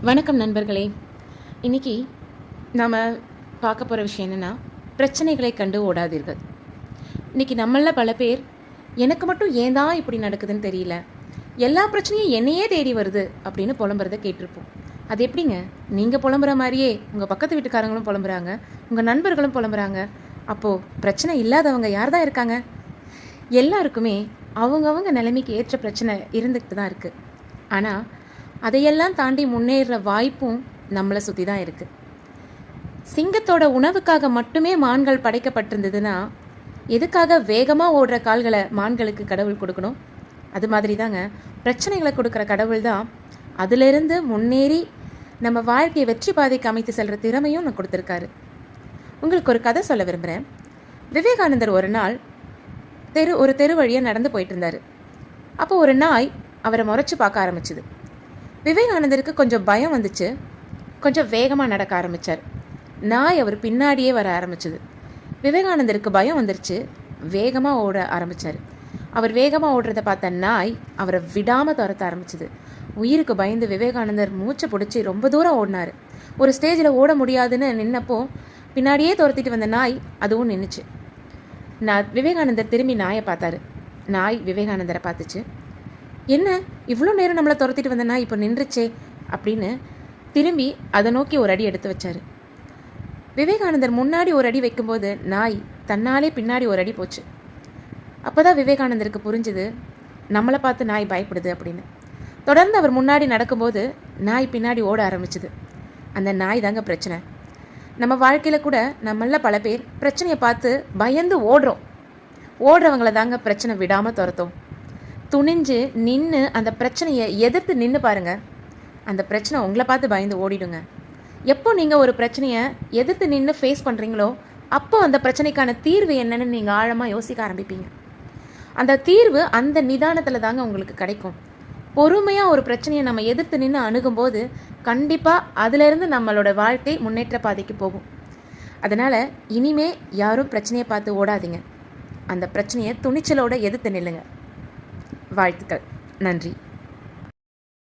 வணக்கம் நண்பர்களே. இன்றைக்கி நாம் பார்க்க போகிற விஷயம் என்னென்னா, பிரச்சனைகளை கண்டு ஓடாதீர்கள். இன்றைக்கி நம்மளில் பல பேர் எனக்கு மட்டும் ஏன் தான் இப்படி நடக்குதுன்னு தெரியல, எல்லா பிரச்சனையும் என்னையே தேடி வருது அப்படின்னு புலம்புறதை கேட்டிருப்போம். அது எப்படிங்க? நீங்கள் புலம்புற மாதிரியே உங்கள் பக்கத்து வீட்டுக்காரங்களும் புலம்புறாங்க, உங்கள் நண்பர்களும் புலம்புறாங்க. அப்போது பிரச்சனை இல்லாதவங்க யார் தான் இருக்காங்க? எல்லாருக்குமே அவங்கவுங்க நிலைமைக்கு ஏற்ற பிரச்சனை இருந்துக்கிட்டு தான் இருக்குது. ஆனால் அதையெல்லாம் தாண்டி முன்னேற வாய்ப்பும் நம்மளை சுற்றி தான் இருக்குது. சிங்கத்தோட உணவுக்காக மட்டுமே மான்கள் படைக்கப்பட்டிருந்ததுன்னா எதுக்காக வேகமாக ஓடுற கால்களை மான்களுக்கு கடவுள் கொடுக்கணும்? அது மாதிரி தாங்க பிரச்சனைகளை கொடுக்குற கடவுள் தான் அதிலிருந்து முன்னேறி நம்ம வாழ்க்கையை வெற்றி பாதைக்கு அமைத்து செல்கிற திறமையும் நான் கொடுத்துருக்காரு. உங்களுக்கு ஒரு கதை சொல்ல விரும்புகிறேன். விவேகானந்தர் ஒரு நாள் ஒரு தெரு வழியாக நடந்து போயிட்டு இருந்தார். அப்போ ஒரு நாய் அவரை முறைச்சி பார்க்க ஆரம்பிச்சுது. விவேகானந்தருக்கு கொஞ்சம் பயம் வந்துச்சு. கொஞ்சம் வேகமாக நடக்க ஆரம்பித்தார். நாய் அவர் பின்னாடியே வர ஆரம்பிச்சுது. விவேகானந்தருக்கு பயம் வந்துருச்சு. வேகமாக ஓட ஆரம்பித்தார். அவர் வேகமாக ஓடுறதை பார்த்த நாய் அவரை விடாமல் துரத்த ஆரம்பிச்சுது. உயிருக்கு பயந்து விவேகானந்தர் மூச்சை பிடிச்சி ரொம்ப தூரம் ஓடினார். ஒரு ஸ்டேஜில் ஓட முடியாதுன்னு நின்னப்போ பின்னாடியே துரத்திட்டு வந்த நாய் அதுவும் நின்றுச்சு. விவேகானந்தர் திரும்பி நாயை பார்த்தாரு. நாய் விவேகானந்தரை பார்த்துச்சு. என்ன, இவ்வளோ நேரம் நம்மளை துரத்திட்டு வந்த நாய் இப்போ நின்றுச்சே அப்படின்னு திரும்பி அதை நோக்கி ஒரு அடி எடுத்து வச்சார். விவேகானந்தர் முன்னாடி ஒரு அடி வைக்கும்போது நாய் தன்னாலே பின்னாடி ஒரு அடி போச்சு. அப்போ தான் விவேகானந்தருக்கு புரிஞ்சுது, நம்மளை பார்த்து நாய் பயப்படுது அப்படின்னு. தொடர்ந்து அவர் முன்னாடி நடக்கும்போது நாய் பின்னாடி ஓட ஆரம்பிச்சுது. அந்த நாய் தாங்க பிரச்சனை. நம்ம வாழ்க்கையில் கூட நம்மள பல பேர் பிரச்சனையை பார்த்து பயந்து ஓடுறவங்கள தாங்க பிரச்சனை விடாமல் துரத்தும். துணிஞ்சு நின்று அந்த பிரச்சனையை எதிர்த்து நின்று பாருங்கள், அந்த பிரச்சனை உங்களை பார்த்து பயந்து ஓடிடுங்க. எப்போ நீங்கள் ஒரு பிரச்சனையை எதிர்த்து நின்று ஃபேஸ் பண்ணுறீங்களோ அப்போ அந்த பிரச்சனைக்கான தீர்வு என்னன்னு நீங்கள் ஆழமாக யோசிக்க ஆரம்பிப்பீங்க. அந்த தீர்வு அந்த நிதானத்தில் தாங்க உங்களுக்கு கிடைக்கும். பொறுமையாக ஒரு பிரச்சனையை நம்ம எதிர்த்து நின்று அணுகும்போது கண்டிப்பாக அதிலிருந்து நம்மளோட வாழ்க்கை முன்னேற்ற பாதைக்கு போகும். அதனால் இனிமே யாரும் பிரச்சனையை பார்த்து ஓடாதீங்க. அந்த பிரச்சனையை துணிச்சலோடு எதிர்த்து நில்லுங்க. வாழ்த்துக்கள். நன்றி.